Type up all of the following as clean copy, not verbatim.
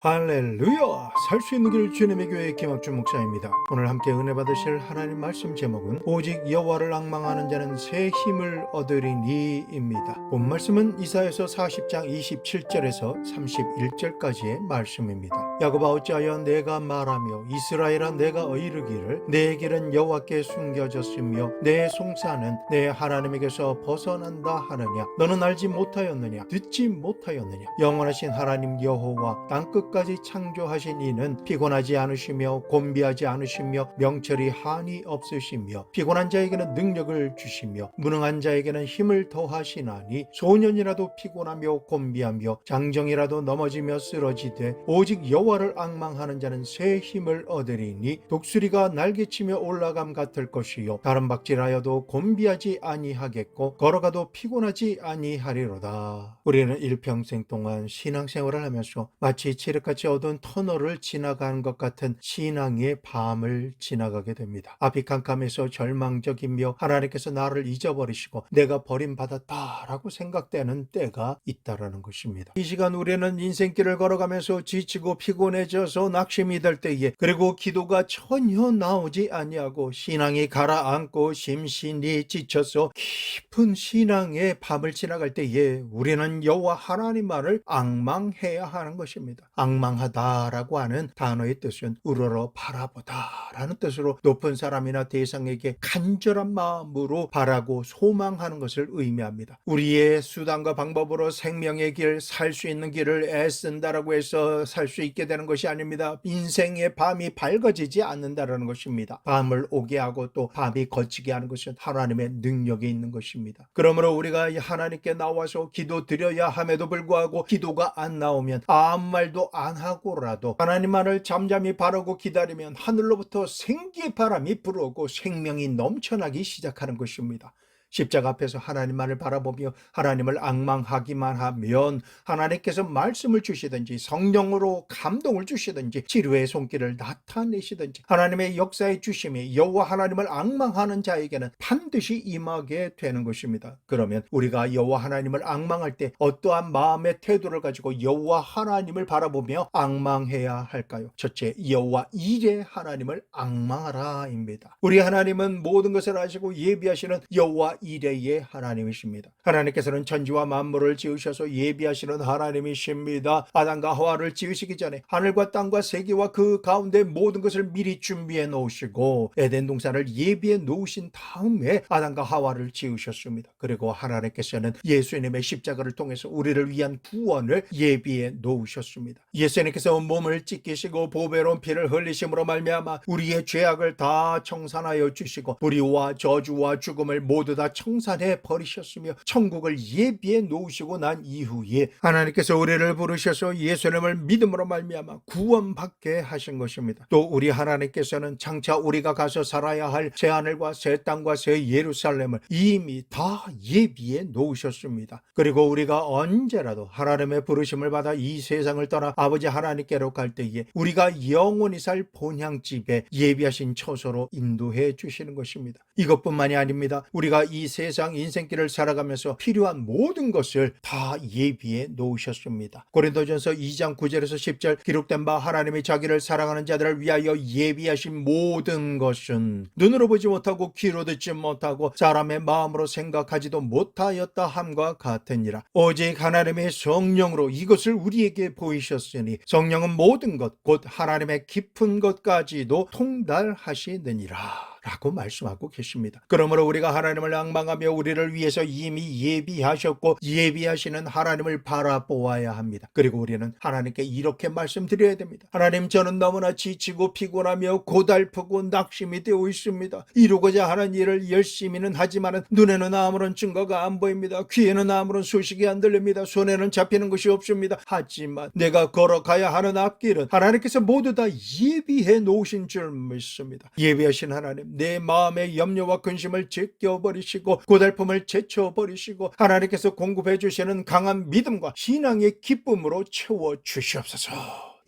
할렐루야! 살 수 있는 길 주님의 교회 김학준 목사입니다. 오늘 함께 은혜 받으실 하나님 말씀 제목은 오직 여호와를 앙망하는 자는 새 힘을 얻으리니입니다. 본 말씀은 이사야서 40장 27절에서 31절까지의 말씀입니다. 야곱아 어찌하여 내가 말하며 이스라엘아 내가 이르기를 내 길은 여호와께 숨겨졌으며 내 송사는 내 하나님에게서 벗어난다 하느냐. 너는 알지 못하였느냐 듣지 못하였느냐. 영원하신 하나님 여호와 땅끝 까지 창조하신 이는 피곤하지 않으시며 곤비하지 않으시며 명철이 한이 없으시며 피곤한 자에게는 능력을 주시며 무능한 자에게는 힘을 더하시나니 소년이라도 피곤하며 곤비하며 장정이라도 넘어지며 쓰러지되 오직 여호와를 앙망하는 자는 새 힘을 얻으리니 독수리가 날개치며 올라감 같을 것이요 다른 박질하여도 곤비하지 아니하겠고 걸어가도 피곤하지 아니하리로다. 우리는 일평생 동안 신앙생활을 하면서 마치 칠흑같이 어두운 터널을 지나가는 것 같은 신앙의 밤을 지나가게 됩니다. 앞이 캄캄해서 절망적이며 하나님께서 나를 잊어버리시고 내가 버림받았다라고 생각되는 때가 있다라는 것입니다. 이 시간 우리는 인생길을 걸어가면서 지치고 피곤해져서 낙심이 될 때에 그리고 기도가 전혀 나오지 아니하고 신앙이 가라앉고 심신이 지쳐서 깊은 신앙의 밤을 지나갈 때에 우리는 여호와 하나님만을 앙망해야 하는 것입니다. 앙망하다라고 하는 단어의 뜻은 우러러 바라보다라는 뜻으로 높은 사람이나 대상에게 간절한 마음으로 바라고 소망하는 것을 의미합니다. 우리의 수단과 방법으로 생명의 길, 살 수 있는 길을 애쓴다라고 해서 살 수 있게 되는 것이 아닙니다. 인생의 밤이 밝아지지 않는다라는 것입니다. 밤을 오게 하고 또 밤이 거치게 하는 것은 하나님의 능력이 있는 것입니다. 그러므로 우리가 하나님께 나와서 기도 드려야 함에도 불구하고 기도가 안 나오면 아무 말도 안 하고라도 하나님만을 잠잠히 바라고 기다리면 하늘로부터 생기의 바람이 불어오고 생명이 넘쳐나기 시작하는 것입니다. 십자가 앞에서 하나님만을 바라보며 하나님을 앙망하기만 하면 하나님께서 말씀을 주시든지 성령으로 감동을 주시든지 치료의 손길을 나타내시든지 하나님의 역사의 주심이 여호와 하나님을 앙망하는 자에게는 반드시 임하게 되는 것입니다. 그러면 우리가 여호와 하나님을 앙망할 때 어떠한 마음의 태도를 가지고 여호와 하나님을 바라보며 앙망해야 할까요? 첫째, 여호와 이레 하나님을 앙망하라입니다. 우리 하나님은 모든 것을 아시고 예비하시는 여호와 이레의 하나님이십니다. 하나님께서는 천지와 만물을 지으셔서 예비하시는 하나님이십니다. 아담과 하와를 지으시기 전에 하늘과 땅과 세계와 그 가운데 모든 것을 미리 준비해 놓으시고 에덴 동산을 예비해 놓으신 다음에 아담과 하와를 지으셨습니다. 그리고 하나님께서는 예수님의 십자가를 통해서 우리를 위한 구원을 예비해 놓으셨습니다. 예수님께서 몸을 찢기시고 보배로운 피를 흘리심으로 말미암아 우리의 죄악을 다 청산하여 주시고 불의와 저주와 죽음을 모두 다 청산해 버리셨으며 천국을 예비해 놓으시고 난 이후에 하나님께서 우리를 부르셔서 예수님을 믿음으로 말미암아 구원받게 하신 것입니다. 또 우리 하나님께서는 장차 우리가 가서 살아야 할 새하늘과 새 땅과 새 예루살렘을 이미 다 예비해 놓으셨습니다. 그리고 우리가 언제라도 하나님의 부르심을 받아 이 세상을 떠나 아버지 하나님께로 갈 때에 우리가 영원히 살 본향집에 예비하신 처소로 인도해 주시는 것입니다. 이것뿐만이 아닙니다. 우리가 이 세상 인생길을 살아가면서 필요한 모든 것을 다 예비해 놓으셨습니다. 고린도전서 2장 9절에서 10절 기록된 바 하나님이 자기를 사랑하는 자들을 위하여 예비하신 모든 것은 눈으로 보지 못하고 귀로 듣지 못하고 사람의 마음으로 생각하지도 못하였다 함과 같으니라. 오직 하나님의 성령으로 이것을 우리에게 보이셨으니 성령은 모든 것 곧 하나님의 깊은 것까지도 통달하시느니라 라고 말씀하고 계십니다. 그러므로 우리가 하나님을 앙망하며 우리를 위해서 이미 예비하셨고 예비하시는 하나님을 바라보아야 합니다. 그리고 우리는 하나님께 이렇게 말씀드려야 됩니다. 하나님, 저는 너무나 지치고 피곤하며 고달프고 낙심이 되어 있습니다. 이루고자 하는 일을 열심히는 하지만 눈에는 아무런 증거가 안 보입니다. 귀에는 아무런 소식이 안 들립니다. 손에는 잡히는 것이 없습니다. 하지만 내가 걸어가야 하는 앞길은 하나님께서 모두 다 예비해 놓으신 줄 믿습니다. 예비하신 하나님, 내 마음의 염려와 근심을 제껴버리시고 고달픔을 제쳐버리시고 하나님께서 공급해 주시는 강한 믿음과 신앙의 기쁨으로 채워주시옵소서.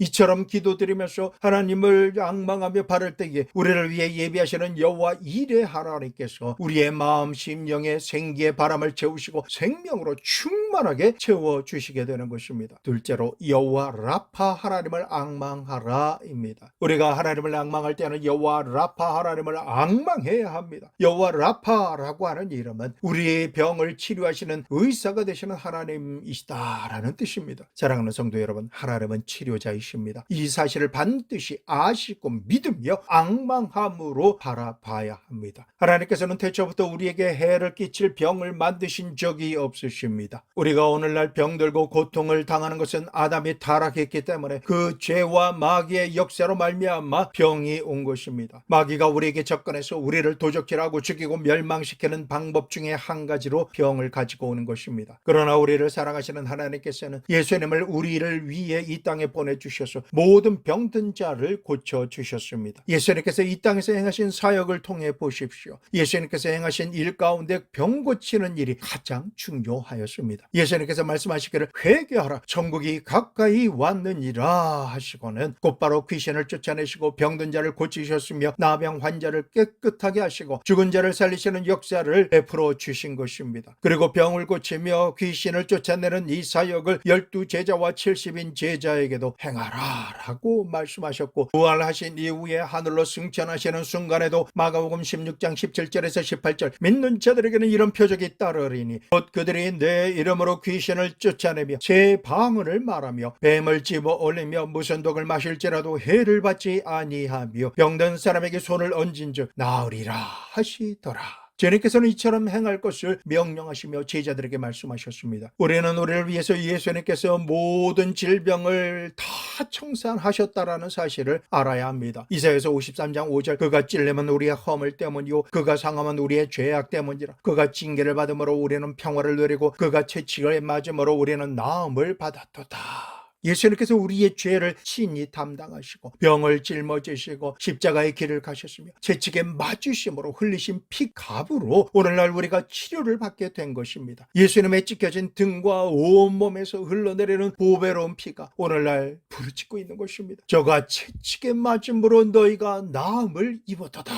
이처럼 기도드리면서 하나님을 앙망하며 바랄 때에 우리를 위해 예비하시는 여호와 이레 하나님께서 우리의 마음 심령에 생기의 바람을 채우시고 생명으로 충만하게 채워주시게 되는 것입니다. 둘째로 여호와 라파 하나님을 앙망하라입니다. 우리가 하나님을 앙망할 때는 여호와 라파 하나님을 앙망해야 합니다. 여호와 라파라고 하는 이름은 우리의 병을 치료하시는 의사가 되시는 하나님이시다라는 뜻입니다. 사랑하는 성도 여러분, 하나님은 치료자이십니다. 이 사실을 반드시 아시고 믿으며 앙망함으로 바라봐야 합니다. 하나님께서는 태초부터 우리에게 해를 끼칠 병을 만드신 적이 없으십니다. 우리가 오늘날 병들고 고통을 당하는 것은 아담이 타락했기 때문에 그 죄와 마귀의 역사로 말미암아 병이 온 것입니다. 마귀가 우리에게 접근해서 우리를 도적질하고 죽이고 멸망시키는 방법 중에 한 가지로 병을 가지고 오는 것입니다. 그러나 우리를 사랑하시는 하나님께서는 예수님을 우리를 위해 이 땅에 보내주셔서 모든 병든 자를 고쳐주셨습니다. 예수님께서 이 땅에서 행하신 사역을 통해 보십시오. 예수님께서 행하신 일 가운데 병 고치는 일이 가장 중요하였습니다. 예수님께서 말씀하시기를 회개하라 천국이 가까이 왔느니라 하시고는 곧바로 귀신을 쫓아내시고 병든 자를 고치셨으며 나병 환자를 깨끗하게 하시고 죽은 자를 살리시는 역사를 베풀어 주신 것입니다. 그리고 병을 고치며 귀신을 쫓아내는 이 사역을 12 제자와 70인 제자에게도 행하라 라고 말씀하셨고 부활하신 이후에 하늘로 승천하시는 순간에도 마가복음 16장 17절에서 18절 믿는 자들에게는 이런 표적이 따르리니 곧 그들이 내 이름으로 귀신을 쫓아내며 새 방언을 말하며 뱀을 집어 올리며 무슨 독을 마실지라도 해를 받지 아니하며 병든 사람에게 손을 얹은즉 나으리라 하시더라. 주님께서는 이처럼 행할 것을 명령하시며 제자들에게 말씀하셨습니다. 우리는 우리를 위해서 예수님께서 모든 질병을 다 청산하셨다라는 사실을 알아야 합니다. 이사야서 53장 5절 그가 찔림은 우리의 허물 때문이요 그가 상함은 우리의 죄악 때문이라. 그가 징계를 받음으로 우리는 평화를 누리고 그가 채찍을 맞음으로 우리는 나음을 받았도다. 예수님께서 우리의 죄를 친히 담당하시고 병을 짊어지시고 십자가의 길을 가셨으며 채찍에 맞으심으로 흘리신 피값으로 오늘날 우리가 치료를 받게 된 것입니다. 예수님의 찢겨진 등과 온몸에서 흘러내리는 보배로운 피가 오늘날 부르짖고 있는 것입니다. 저가 채찍에 맞음으로 너희가 나음을 입었도다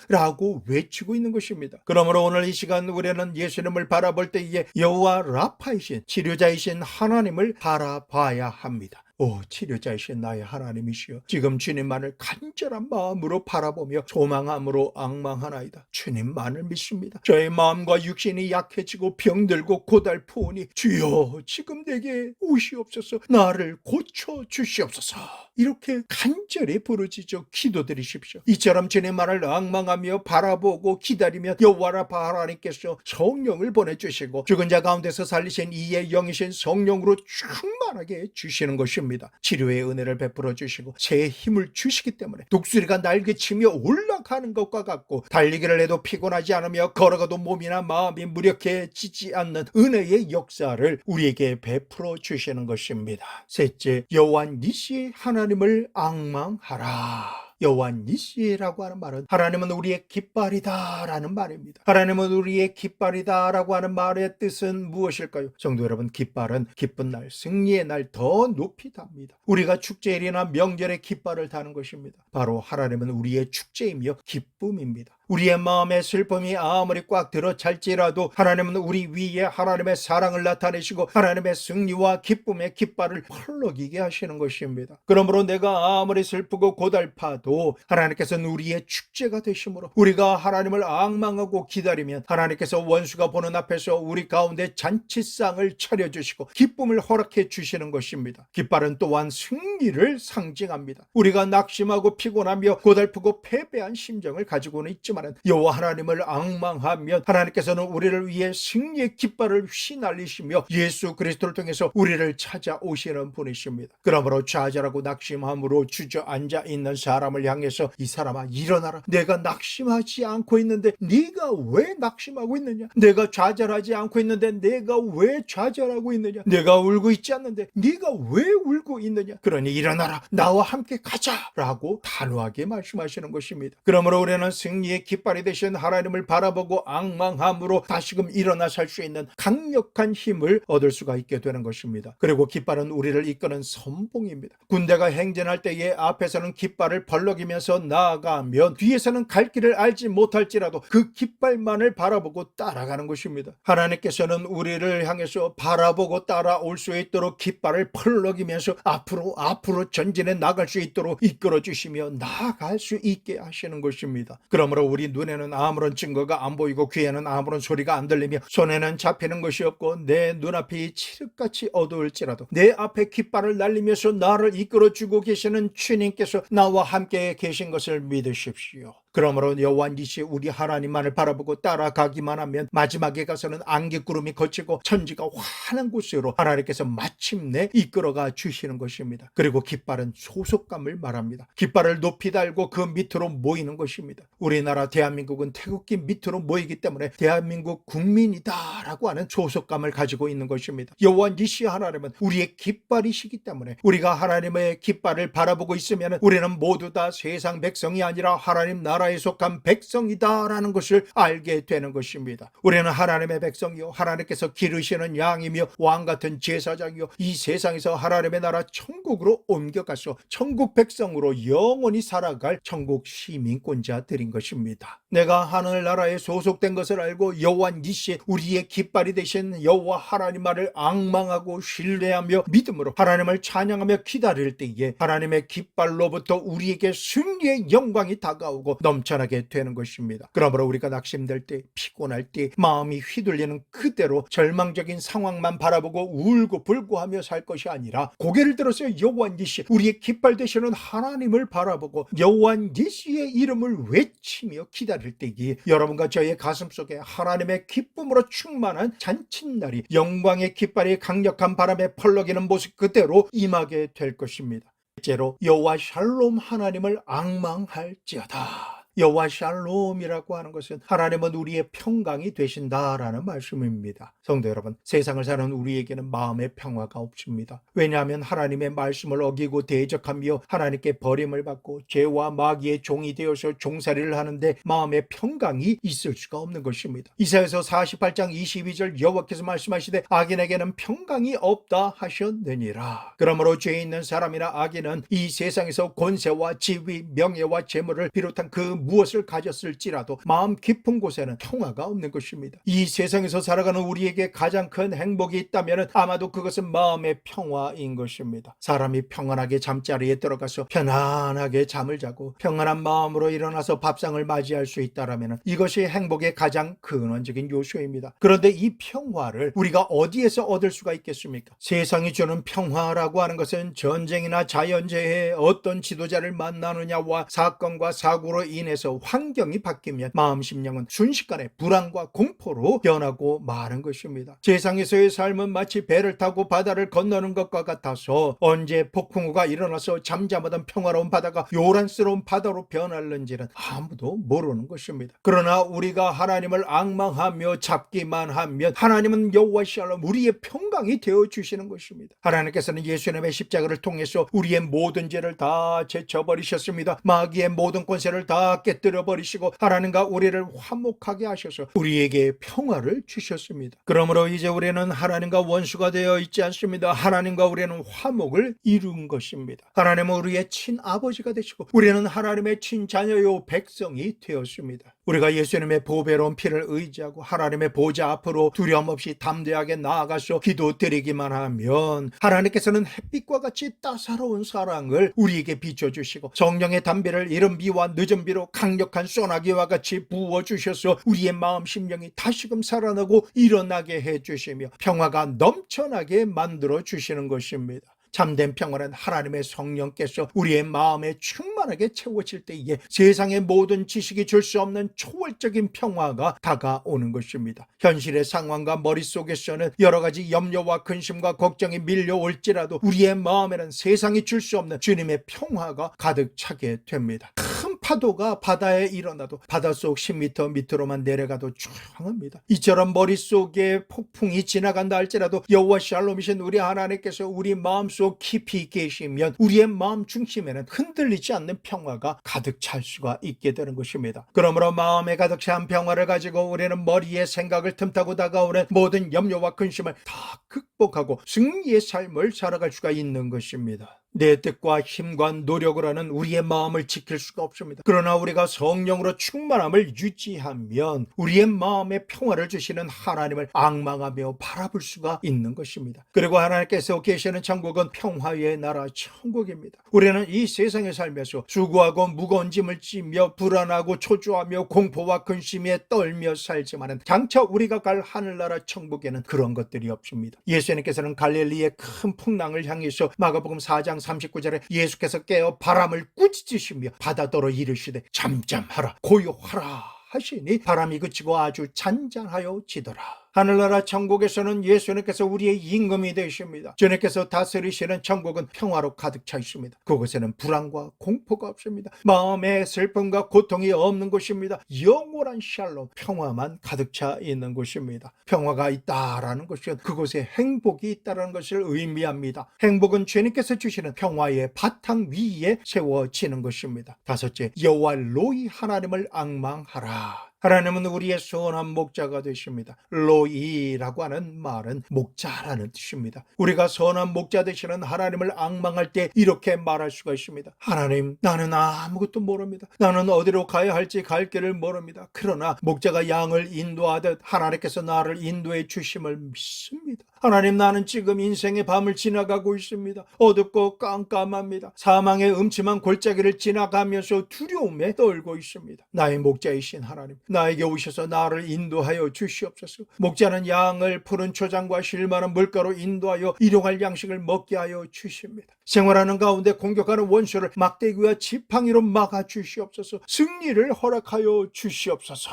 라고 외치고 있는 것입니다. 그러므로 오늘 이 시간 우리는 예수님을 바라볼 때에 여호와 라파이신 치료자이신 하나님을 바라봐야 합니다. 오 치료자이신 나의 하나님이시여 지금 주님만을 간절한 마음으로 바라보며 소망함으로 앙망하나이다. 주님만을 믿습니다. 저의 마음과 육신이 약해지고 병들고 고달프오니 주여 지금 내게 오시옵소서 나를 고쳐주시옵소서 이렇게 간절히 부르짖어 기도드리십시오. 이처럼 주님만을 앙망하며 바라보고 기다리며 여호와 라파 하나님께서 성령을 보내주시고 죽은 자 가운데서 살리신 이의 영이신 성령으로 충만하게 주시는 것입니다. 치료의 은혜를 베풀어 주시고 새 힘을 주시기 때문에 독수리가 날개치며 올라가는 것과 같고 달리기를 해도 피곤하지 않으며 걸어가도 몸이나 마음이 무력해지지 않는 은혜의 역사를 우리에게 베풀어 주시는 것입니다. 셋째, 여호와 니시 하나님을 앙망하라. 여호와 니시라고 하는 말은 하나님은 우리의 깃발이다 라는 말입니다. 하나님은 우리의 깃발이다 라고 하는 말의 뜻은 무엇일까요? 성도 여러분, 깃발은 기쁜 날, 승리의 날 더 높이 답니다. 우리가 축제일이나 명절에 깃발을 다는 것입니다. 바로 하나님은 우리의 축제이며 기쁨입니다. 우리의 마음의 슬픔이 아무리 꽉 들어찰지라도 하나님은 우리 위에 하나님의 사랑을 나타내시고 하나님의 승리와 기쁨의 깃발을 펄럭이게 하시는 것입니다. 그러므로 내가 아무리 슬프고 고달파도 하나님께서는 우리의 축제가 되심으로 우리가 하나님을 앙망하고 기다리면 하나님께서 원수가 보는 앞에서 우리 가운데 잔치상을 차려주시고 기쁨을 허락해 주시는 것입니다. 깃발은 또한 승리를 상징합니다. 우리가 낙심하고 피곤하며 고달프고 패배한 심정을 가지고는 있지만 여호와 하나님을 앙망하면 하나님께서는 우리를 위해 승리의 깃발을 휘날리시며 예수 그리스도를 통해서 우리를 찾아오시는 분이십니다. 그러므로 좌절하고 낙심함으로 주저앉아 있는 사람을 향해서 이 사람아 일어나라. 내가 낙심하지 않고 있는데 네가 왜 낙심하고 있느냐? 내가 좌절하지 않고 있는데 내가 왜 좌절하고 있느냐? 내가 울고 있지 않는데 네가 왜 울고 있느냐? 그러니 일어나라. 나와 함께 가자 라고 단호하게 말씀하시는 것입니다. 그러므로 우리는 승리의 깃발이 되신 하나님을 바라보고 앙망함으로 다시금 일어나 살 수 있는 강력한 힘을 얻을 수가 있게 되는 것입니다. 그리고 깃발은 우리를 이끄는 선봉입니다. 군대가 행진할 때에 앞에서는 깃발을 벌럭이면서 나아가면 뒤에서는 갈 길을 알지 못할지라도 그 깃발만을 바라보고 따라가는 것입니다. 하나님께서는 우리를 향해서 바라보고 따라올 수 있도록 깃발을 펄럭이면서 앞으로 전진해 나갈 수 있도록 이끌어 주시며 나아갈 수 있게 하시는 것입니다. 그러므로 우리 눈에는 아무런 증거가 안 보이고 귀에는 아무런 소리가 안 들리며 손에는 잡히는 것이 없고 내 눈앞이 칠흑같이 어두울지라도 내 앞에 깃발을 날리면서 나를 이끌어 주고 계시는 주님께서 나와 함께 계신 것을 믿으십시오. 그러므로 여호와 니시 우리 하나님만을 바라보고 따라가기만 하면 마지막에 가서는 안개구름이 걷히고 천지가 환한 곳으로 하나님께서 마침내 이끌어가 주시는 것입니다. 그리고 깃발은 소속감을 말합니다. 깃발을 높이 달고 그 밑으로 모이는 것입니다. 우리나라 대한민국은 태극기 밑으로 모이기 때문에 대한민국 국민이다라고 하는 소속감을 가지고 있는 것입니다. 여호와 니시 하나님은 우리의 깃발이시기 때문에 우리가 하나님의 깃발을 바라보고 있으면 우리는 모두 다 세상 백성이 아니라 하나님 나라에 속한 백성이다라는 것을 알게 되는 것입니다. 우리는 하나님의 백성이요 하나님께서 기르시는 양이며 왕같은 제사장이요 이 세상에서 하나님의 나라 천국으로 옮겨가서 천국 백성으로 영원히 살아갈 천국 시민권자들인 것입니다. 내가 하늘나라에 소속된 것을 알고 여호와 니시 우리의 깃발이 되신 여호와 하나님만을 앙망하고 신뢰하며 믿음으로 하나님을 찬양하며 기다릴 때에 하나님의 깃발로부터 우리에게 승리의 영광이 다가오고 넘쳐나게 되는 것입니다. 그러므로 우리가 낙심될 때, 피곤할 때, 마음이 휘둘리는 그대로 절망적인 상황만 바라보고 울고 불고하며 살 것이 아니라 고개를 들어서 여호와 니시 우리의 깃발 되시는 하나님을 바라보고 여호와 니시의 이름을 외치며 기다릴 때에 여러분과 저의 가슴속에 하나님의 기쁨으로 충만한 잔칫날이 영광의 깃발이 강력한 바람에 펄럭이는 모습 그대로 임하게 될 것입니다. 실제로 여호와 샬롬 하나님을 앙망할지어다. 여호와 샬롬이라고 하는 것은 하나님은 우리의 평강이 되신다라는 말씀입니다. 성도 여러분, 세상을 사는 우리에게는 마음의 평화가 없습니다. 왜냐하면 하나님의 말씀을 어기고 대적하며 하나님께 버림을 받고 죄와 마귀의 종이 되어서 종살이를 하는데 마음의 평강이 있을 수가 없는 것입니다. 이사야서 48장 22절 여호와께서 말씀하시되 악인에게는 평강이 없다 하셨느니라. 그러므로 죄 있는 사람이나 악인은 이 세상에서 권세와 지위, 명예와 재물을 비롯한 그 무엇을 가졌을지라도 마음 깊은 곳에는 평화가 없는 것입니다. 이 세상에서 살아가는 우리에게 가장 큰 행복이 있다면 아마도 그것은 마음의 평화인 것입니다. 사람이 평안하게 잠자리에 들어가서 편안하게 잠을 자고 평안한 마음으로 일어나서 밥상을 맞이할 수 있다면 이것이 행복의 가장 근원적인 요소입니다. 그런데 이 평화를 우리가 어디에서 얻을 수가 있겠습니까? 세상이 주는 평화라고 하는 것은 전쟁이나 자연재해, 어떤 지도자를 만나느냐와 사건과 사고로 인해 환경이 바뀌면 마음 심령은 순식간에 불안과 공포로 변하고 마는 것입니다. 세상에서의 삶은 마치 배를 타고 바다를 건너는 것과 같아서 언제 폭풍우가 일어나서 잠잠하던 평화로운 바다가 요란스러운 바다로 변할는지는 아무도 모르는 것입니다. 그러나 우리가 하나님을 앙망하며 잡기만 하면 하나님은 여호와 샬롬 우리의 평강이 되어주시는 것입니다. 하나님께서는 예수님의 십자가를 통해서 우리의 모든 죄를 다 제쳐버리셨습니다. 마귀의 모든 권세를 다 깨뜨려 버리시고 하나님과 우리를 화목하게 하셔서 우리에게 평화를 주셨습니다. 그러므로 이제 우리는 하나님과 원수가 되어 있지 않습니다. 하나님과 우리는 화목을 이룬 것입니다. 하나님은 우리의 친아버지가 되시고 우리는 하나님의 친자녀요 백성이 되었습니다. 우리가 예수님의 보배로운 피를 의지하고 하나님의 보좌 앞으로 두려움 없이 담대하게 나아가서 기도드리기만 하면 하나님께서는 햇빛과 같이 따사로운 사랑을 우리에게 비춰주시고 성령의 담비를 이른 비와 늦은 비로 강력한 소나기와 같이 부어주셔서 우리의 마음 심령이 다시금 살아나고 일어나게 해주시며 평화가 넘쳐나게 만들어주시는 것입니다. 참된 평화는 하나님의 성령께서 우리의 마음에 충만하게 채워질 때에 세상의 모든 지식이 줄 수 없는 초월적인 평화가 다가오는 것입니다. 현실의 상황과 머릿속에서는 여러 가지 염려와 근심과 걱정이 밀려올지라도 우리의 마음에는 세상이 줄 수 없는 주님의 평화가 가득 차게 됩니다. 큰 파도가 바다에 일어나도 바닷속 10m 밑으로만 내려가도 조용합니다. 이처럼 머릿속에 폭풍이 지나간다 할지라도 여호와 샬롬이신 우리 하나님께서 우리 마음속 깊이 계시면 우리의 마음 중심에는 흔들리지 않는 평화가 가득 찰 수가 있게 되는 것입니다. 그러므로 마음에 가득 찬 평화를 가지고 우리는 머리의 생각을 틈타고 다가오는 모든 염려와 근심을 다 극복하고 승리의 삶을 살아갈 수가 있는 것입니다. 내 뜻과 힘과 노력을 하는 우리의 마음을 지킬 수가 없습니다. 그러나 우리가 성령으로 충만함을 유지하면 우리의 마음에 평화를 주시는 하나님을 앙망하며 바라볼 수가 있는 것입니다. 그리고 하나님께서 계시는 천국은 평화의 나라 천국입니다. 우리는 이 세상에 살면서 수고하고 무거운 짐을 지며 불안하고 초조하며 공포와 근심에 떨며 살지만은 장차 우리가 갈 하늘나라 천국에는 그런 것들이 없습니다. 예수님께서는 갈릴리의 큰 풍랑을 향해서 마가복음 4장 39절에 예수께서 깨어 바람을 꾸짖으시며 바다더러 이르시되 잠잠하라 고요하라 하시니 바람이 그치고 아주 잔잔하여 지더라. 하늘나라 천국에서는 예수님께서 우리의 임금이 되십니다. 주님께서 다스리시는 천국은 평화로 가득 차 있습니다. 그곳에는 불안과 공포가 없습니다. 마음에 슬픔과 고통이 없는 곳입니다. 영원한 샬롬, 평화만 가득 차 있는 곳입니다. 평화가 있다라는 것은 그곳에 행복이 있다는 것을 의미합니다. 행복은 주님께서 주시는 평화의 바탕 위에 세워지는 것입니다. 다섯째, 여호와 로이 하나님을 앙망하라. 하나님은 우리의 선한 목자가 되십니다. 로이라고 하는 말은 목자라는 뜻입니다. 우리가 선한 목자 되시는 하나님을 앙망할 때 이렇게 말할 수가 있습니다. 하나님, 나는 아무것도 모릅니다. 나는 어디로 가야 할지 갈 길을 모릅니다. 그러나 목자가 양을 인도하듯 하나님께서 나를 인도해 주심을 믿습니다. 하나님, 나는 지금 인생의 밤을 지나가고 있습니다. 어둡고 깜깜합니다. 사망의 음침한 골짜기를 지나가면서 두려움에 떨고 있습니다. 나의 목자이신 하나님, 나에게 오셔서 나를 인도하여 주시옵소서. 목자는 양을 푸른 초장과 쉴만한 물가로 인도하여 일용할 양식을 먹게 하여 주십니다. 생활하는 가운데 공격하는 원수를 막대기와 지팡이로 막아 주시옵소서. 승리를 허락하여 주시옵소서.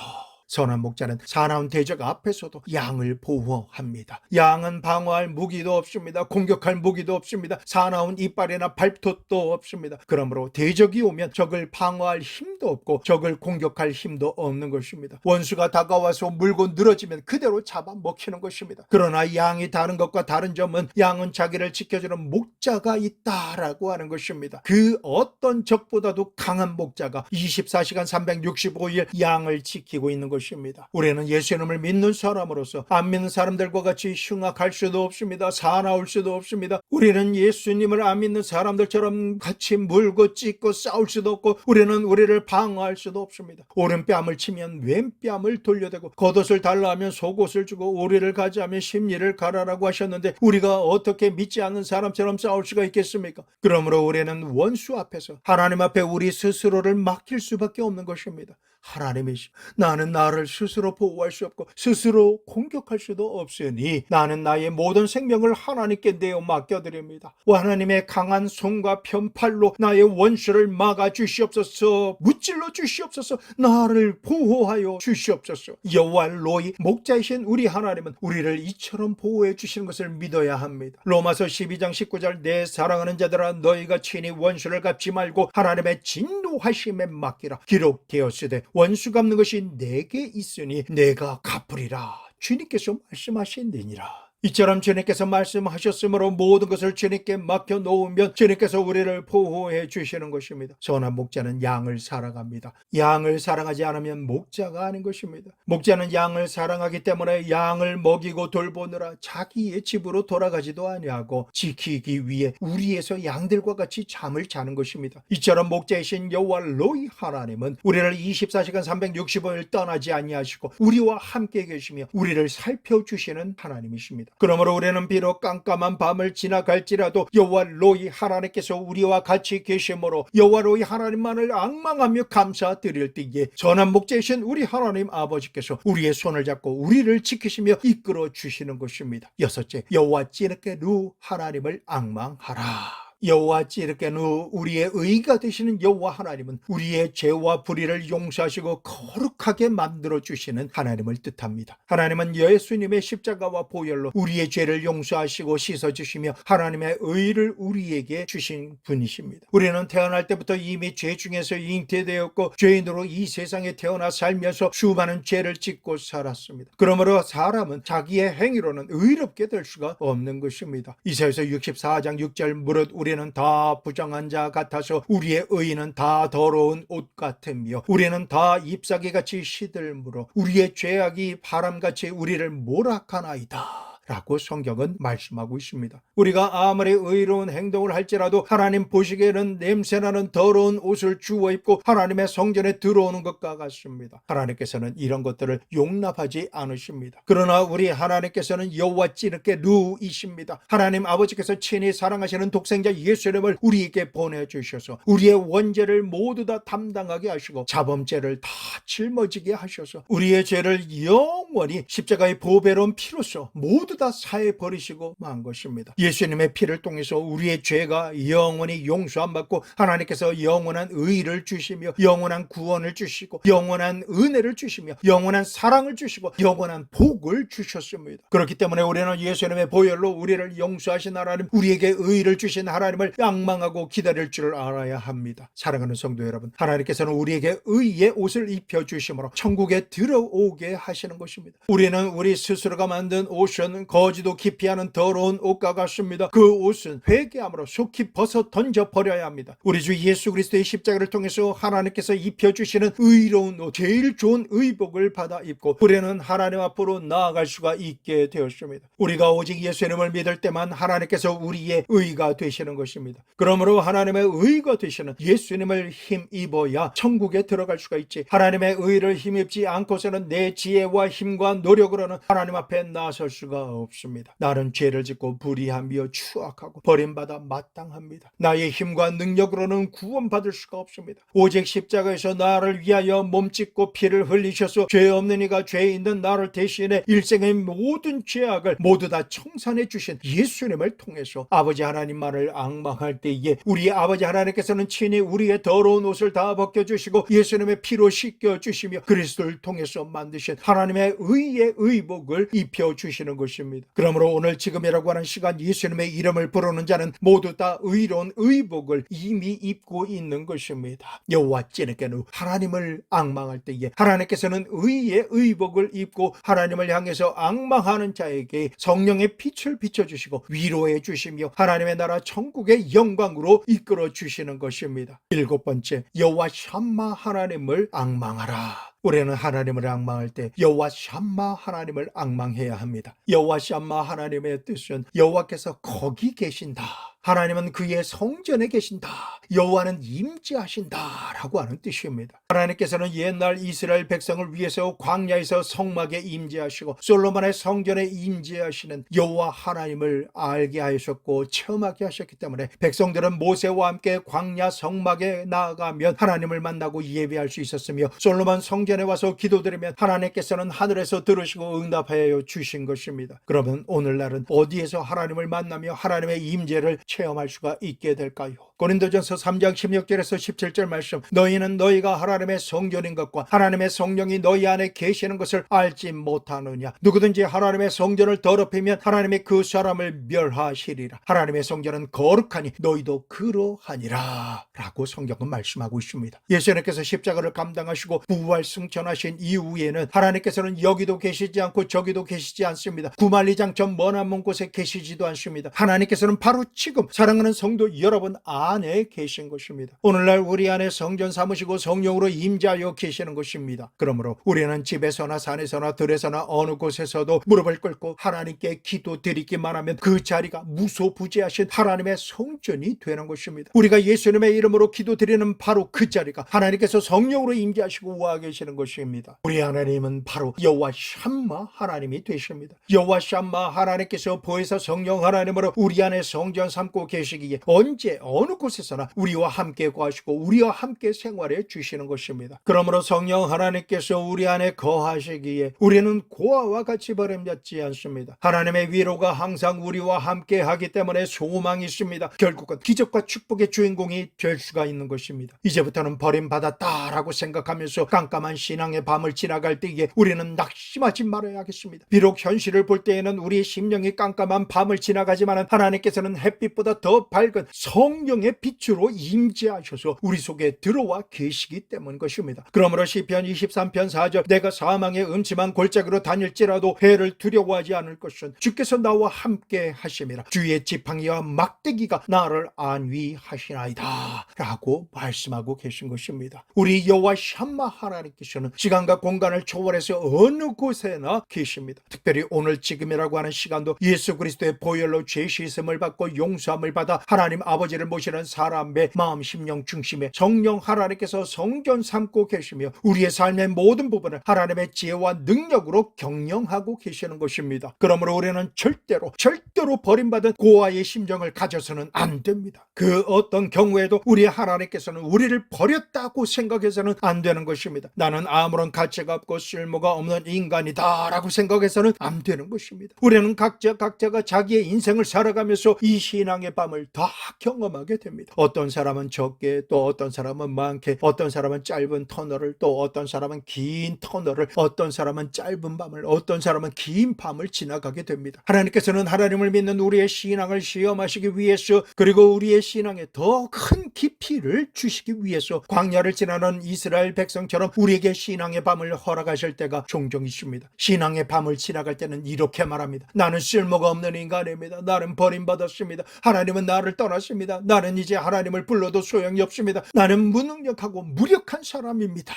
선한 목자는 사나운 대적 앞에서도 양을 보호합니다. 양은 방어할 무기도 없습니다. 공격할 무기도 없습니다. 사나운 이빨이나 발톱도 없습니다. 그러므로 대적이 오면 적을 방어할 힘도 없고 적을 공격할 힘도 없는 것입니다. 원수가 다가와서 물고 늘어지면 그대로 잡아먹히는 것입니다. 그러나 양이 다른 것과 다른 점은 양은 자기를 지켜주는 목자가 있다라고 하는 것입니다. 그 어떤 적보다도 강한 목자가 24시간 365일 양을 지키고 있는 것입니다. 우리는 예수님을 믿는 사람으로서 안 믿는 사람들과 같이 흉악할 수도 없습니다. 사나울 수도 없습니다. 우리는 예수님을 안 믿는 사람들처럼 같이 물고 찢고 싸울 수도 없고 우리는 우리를 방어할 수도 없습니다. 오른뺨을 치면 왼뺨을 돌려대고 겉옷을 달라 하면 속옷을 주고 오리를 가자면 심리를 가라라고 하셨는데 우리가 어떻게 믿지 않는 사람처럼 싸울 수가 있겠습니까? 그러므로 우리는 원수 앞에서 하나님 앞에 우리 스스로를 맡길 수밖에 없는 것입니다. 하나님이시 나는 나를 스스로 보호할 수 없고 스스로 공격할 수도 없으니 나는 나의 모든 생명을 하나님께 내어 맡겨드립니다. 하나님의 강한 손과 편팔로 나의 원수를 막아 주시옵소서. 무찔러 주시옵소서. 나를 보호하여 주시옵소서. 여호와 로이 목자이신 우리 하나님은 우리를 이처럼 보호해 주시는 것을 믿어야 합니다. 로마서 12장 19절 내 사랑하는 자들아 너희가 친히 원수를 갚지 말고 하나님의 진노하심에 맡기라. 기록되었으되 원수 갚는 것이 내게 있으니 내가 갚으리라. 주님께서 말씀하신느니라. 이처럼 주님께서 말씀하셨으므로 모든 것을 주님께 맡겨놓으면 주님께서 우리를 보호해 주시는 것입니다. 선한 목자는 양을 사랑합니다. 양을 사랑하지 않으면 목자가 아닌 것입니다. 목자는 양을 사랑하기 때문에 양을 먹이고 돌보느라 자기의 집으로 돌아가지도 아니하고 지키기 위해 우리에서 양들과 같이 잠을 자는 것입니다. 이처럼 목자이신 여호와 로이 하나님은 우리를 24시간 365일 떠나지 아니하시고 우리와 함께 계시며 우리를 살펴주시는 하나님이십니다. 그러므로 우리는 비록 깜깜한 밤을 지나갈지라도 여호와 로이 하나님께서 우리와 같이 계시므로 여호와 로이 하나님만을 앙망하며 감사드릴 때에 선한 목자이신 우리 하나님 아버지께서 우리의 손을 잡고 우리를 지키시며 이끌어 주시는 것입니다. 여섯째, 여호와 찌르케 루 하나님을 앙망하라. 여호와 찌르게누 우리의 의가 되시는 여호와 하나님은 우리의 죄와 불의를 용서하시고 거룩하게 만들어 주시는 하나님을 뜻합니다. 하나님은 예수님의 십자가와 보혈로 우리의 죄를 용서하시고 씻어주시며 하나님의 의를 우리에게 주신 분이십니다. 우리는 태어날 때부터 이미 죄 중에서 잉태되었고 죄인으로 이 세상에 태어나 살면서 수많은 죄를 짓고 살았습니다. 그러므로 사람은 자기의 행위로는 의롭게 될 수가 없는 것입니다. 이사야서 64장 6절 무릇 우리는 다 부정한 자 같아서 우리의 의는 다 더러운 옷 같으며 우리는 다 잎사귀같이 시들므로 우리의 죄악이 바람같이 우리를 몰아가나이다 라고 성경은 말씀하고 있습니다. 우리가 아무리 의로운 행동을 할지라도 하나님 보시기에는 냄새나는 더러운 옷을 주워 입고 하나님의 성전에 들어오는 것과 같습니다. 하나님께서는 이런 것들을 용납하지 않으십니다. 그러나 우리 하나님께서는 여호와 찌르게 누이십니다. 하나님 아버지께서 친히 사랑하시는 독생자 예수님을 우리에게 보내주셔서 우리의 원죄를 모두 다 담당하게 하시고 자범죄를 다 짊어지게 하셔서 우리의 죄를 영원히 십자가의 보배로운 피로써 모두 다 사해 버리시고 만 것입니다. 예수님의 피를 통해서 우리의 죄가 영원히 용서 안 받고 하나님께서 영원한 의를 주시며 영원한 구원을 주시고 영원한 은혜를 주시며 영원한 사랑을 주시고 영원한 복을 주셨습니다. 그렇기 때문에 우리는 예수님의 보혈로 우리를 용서하신 하나님, 우리에게 의를 주신 하나님을仰망하고 기다릴 줄 알아야 합니다. 사랑하는 성도 여러분, 하나님께서는 우리에게 의의 옷을 입혀주심으로 천국에 들어오게 하시는 것입니다. 우리는 우리 스스로가 만든 옷은 거지도 깊이 하는 더러운 옷과 같습니다. 그 옷은 회개함으로 속히 벗어 던져버려야 합니다. 우리 주 예수 그리스도의 십자가를 통해서 하나님께서 입혀주시는 의로운 옷, 제일 좋은 의복을 받아 입고 우리는 하나님 앞으로 나아갈 수가 있게 되었습니다. 우리가 오직 예수님을 믿을 때만 하나님께서 우리의 의가 되시는 것입니다. 그러므로 하나님의 의가 되시는 예수님을 힘입어야 천국에 들어갈 수가 있지, 하나님의 의를 힘입지 않고서는 내 지혜와 힘과 노력으로는 하나님 앞에 나설 수가 없습니다. 나는 죄를 짓고 불의하며 추악하고 버림받아 마땅합니다. 나의 힘과 능력으로는 구원받을 수가 없습니다. 오직 십자가에서 나를 위하여 몸짓고 피를 흘리셔서 죄 없는 이가 죄 있는 나를 대신해 일생의 모든 죄악을 모두 다 청산해 주신 예수님을 통해서 아버지 하나님만을 앙망할 때에 우리 아버지 하나님께서는 친히 우리의 더러운 옷을 다 벗겨주시고 예수님의 피로 씻겨주시며 그리스도를 통해서 만드신 하나님의 의의 의복을 입혀주시는 것입니다. 그러므로 오늘 지금이라고 하는 시간 예수님의 이름을 부르는 자는 모두 다 의로운 의복을 이미 입고 있는 것입니다. 여호와 찌르게누 하나님을 앙망할 때에 하나님께서는 의의 의복을 입고 하나님을 향해서 앙망하는 자에게 성령의 빛을 비춰주시고 위로해 주시며 하나님의 나라 천국의 영광으로 이끌어 주시는 것입니다. 7번째, 여호와 샴마 하나님을 앙망하라. 우리는 하나님을 앙망할 때 여호와 샴마 하나님을 앙망해야 합니다. 여호와 샴마 하나님의 뜻은 여호와께서 거기 계신다, 하나님은 그의 성전에 계신다, 여호와는 임재하신다 라고 하는 뜻입니다. 하나님께서는 옛날 이스라엘 백성을 위해서 광야에서 성막에 임재하시고 솔로몬의 성전에 임재하시는 여호와 하나님을 알게 하셨고 체험하게 하셨기 때문에 백성들은 모세와 함께 광야 성막에 나아가면 하나님을 만나고 예배할 수 있었으며 솔로몬 성전에 와서 기도드리면 하나님께서는 하늘에서 들으시고 응답하여 주신 것입니다. 그러면 오늘날은 어디에서 하나님을 만나며 하나님의 임재를 체험할 수가 있게 될까요? 고린도전서 3장 16절에서 17절 말씀, 너희는 너희가 하나님의 성전인 것과 하나님의 성령이 너희 안에 계시는 것을 알지 못하느냐. 누구든지 하나님의 성전을 더럽히면 하나님이 그 사람을 멸하시리라. 하나님의 성전은 거룩하니 너희도 그러하니라 라고 성경은 말씀하고 있습니다. 예수님께서 십자가를 감당하시고 부활 승천하신 이후에는 하나님께서는 여기도 계시지 않고 저기도 계시지 않습니다. 구만리장 전 머나 먼 곳에 계시지도 않습니다. 하나님께서는 바로 지금 사랑하는 성도 여러분 안에 계신 것입니다. 오늘날 우리 안에 성전 삼으시고 성령으로 임재하여 계시는 것입니다. 그러므로 우리는 집에서나 산에서나 들에서나 어느 곳에서도 무릎을 꿇고 하나님께 기도드리기만 하면 그 자리가 무소부재하신 하나님의 성전이 되는 것입니다. 우리가 예수님의 이름으로 기도드리는 바로 그 자리가 하나님께서 성령으로 임재하시고 와 계시는 것입니다. 우리 하나님은 바로 여호와 샴마 하나님이 되십니다. 여호와 샴마 하나님께서 보혜사 성령 하나님으로 우리 안에 성전 삼고 계시기에 언제 어느 어느 곳에서나 우리와 함께 거하시고 우리와 함께 생활해 주시는 것입니다. 그러므로 성령 하나님께서 우리 안에 거하시기에 우리는 고아와 같이 버림받지 않습니다. 하나님의 위로가 항상 우리와 함께 하기 때문에 소망이 있습니다. 결국은 기적과 축복의 주인공이 될 수가 있는 것입니다. 이제부터는 버림받았다라고 생각하면서 깜깜한 신앙의 밤을 지나갈 때에 우리는 낙심하지 말아야겠습니다. 비록 현실을 볼 때에는 우리의 심령이 깜깜한 밤을 지나가지만 하나님께서는 햇빛보다 더 밝은 성령의 빛으로 임재하셔서 우리 속에 들어와 계시기 때문 것입니다. 그러므로 시편 23편 4절 내가 사망의 음침한 골짜기로 다닐지라도 해를 두려워하지 않을 것은 주께서 나와 함께 하심이라 주의 지팡이와 막대기가 나를 안위하시나이다 라고 말씀하고 계신 것입니다. 우리 여호와 샴마 하나님께서는 시간과 공간을 초월해서 어느 곳에나 계십니다. 특별히 오늘 지금이라고 하는 시간도 예수 그리스도의 보혈로 죄 씻음을 받고 용서함을 받아 하나님 아버지를 모시는 사람의 마음 심령 중심에 성령 하나님께서 성전 삼고 계시며 우리의 삶의 모든 부분을 하나님의 지혜와 능력으로 경영하고 계시는 것입니다. 그러므로 우리는 절대로 버림받은 고아의 심정을 가져서는 안 됩니다. 그 어떤 경우에도 우리 하나님께서는 우리를 버렸다고 생각해서는 안 되는 것입니다. 나는 아무런 가치가 없고 쓸모가 없는 인간이다 라고 생각해서는 안 되는 것입니다. 우리는 각자가 자기의 인생을 살아가면서 이 신앙의 밤을 다 경험하게 됩니다. 어떤 사람은 적게, 또 어떤 사람은 많게, 어떤 사람은 짧은 터널을, 또 어떤 사람은 긴 터널을, 어떤 사람은 짧은 밤을, 어떤 사람은 긴 밤을 지나가게 됩니다. 하나님께서는 하나님을 믿는 우리의 신앙을 시험하시기 위해서, 그리고 우리의 신앙에 더 큰 깊이를 주시기 위해서 광야를 지나는 이스라엘 백성처럼 우리에게 신앙의 밤을 허락하실 때가 종종 있습니다. 신앙의 밤을 지나갈 때는 이렇게 말합니다. 나는 쓸모가 없는 인간입니다. 나는 버림받았습니다. 하나님은 나를 떠났습니다. 나는 이제 하나님을 불러도 소용이 없습니다. 나는 무능력하고 무력한 사람입니다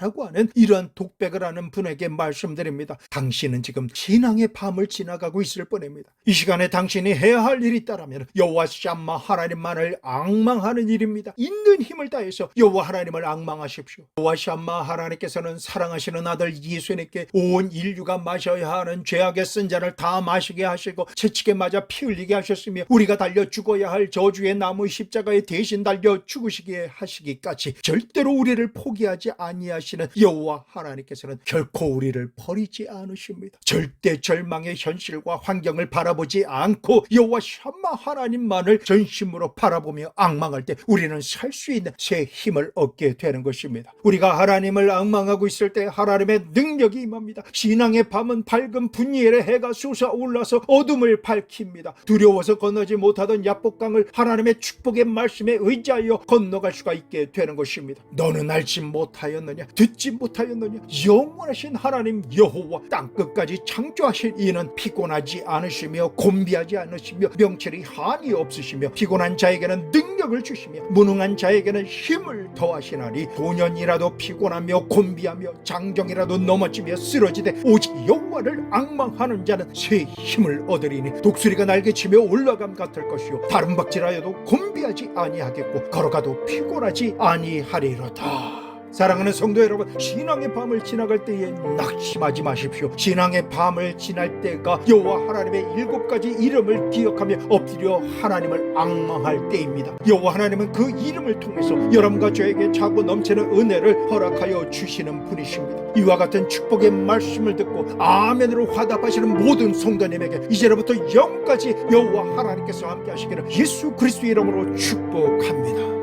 라고 하는 이러한 독백을 하는 분에게 말씀드립니다. 당신은 지금 신앙의 밤을 지나가고 있을 뿐입니다. 이 시간에 당신이 해야 할 일이 있다면 여호와 샴마 하나님만을 앙망하는 일입니다. 있는 힘을 다해서 여호와 하나님을 앙망하십시오. 여호와 샴마 하나님께서는 사랑하시는 아들 예수님께 온 인류가 마셔야 하는 죄악의 쓴 잔을 다 마시게 하시고 채찍에 맞아 피 흘리게 하셨으며 우리가 달려 죽어야 할 저주의 나무 십자가에 대신 달려 죽으시게 하시기까지 절대로 우리를 포기하지 아니하시는 여호와 하나님께서는 결코 우리를 버리지 않으십니다. 절대 절망의 현실과 환경을 바라보지 않고 여호와 샴마 하나님만을 전심으로 바라보며 앙망할 때 우리는 살 수 있는 새 힘을 얻게 되는 것입니다. 우리가 하나님을 앙망하고 있을 때 하나님의 능력이 임합니다. 신앙의 밤은 밝은 분이엘의 해가 솟아올라서 어둠을 밝힙니다. 두려워서 건너지 못하던 야복강을 하나님의 축복의 말씀에 의지하여 건너갈 수가 있게 되는 것입니다. 너는 알지 못하였느냐, 듣지 못하였느냐, 영원하신 하나님 여호와 땅끝까지 창조하실 이는 피곤하지 않으시며 곤비하지 않으시며 명철이 한이 없으시며 피곤한 자에게는 능력을 주시며 무능한 자에게는 힘을 더하시나니 도년이라도 피곤하며 곤비하며 장정이라도 넘어지며 쓰러지되 오직 여호와를 앙망하는 자는 새 힘을 얻으리니 독수리가 날개치며 올라감 같을 것이요 다른 박질하여도 곤비하지 아니하겠고 걸어가도 피곤하지 아니하리로다. 사랑하는 성도 여러분, 신앙의 밤을 지나갈 때에 낙심하지 마십시오. 신앙의 밤을 지날 때가 여호와 하나님의 7가지 이름을 기억하며 엎드려 하나님을 앙망할 때입니다. 여호와 하나님은 그 이름을 통해서 여러분과 저에게 차고 넘치는 은혜를 허락하여 주시는 분이십니다. 이와 같은 축복의 말씀을 듣고 아멘으로 화답하시는 모든 성도님에게 이제로부터 영까지 여호와 하나님께서 함께 하시기를 예수 그리스도의 이름으로 축복합니다.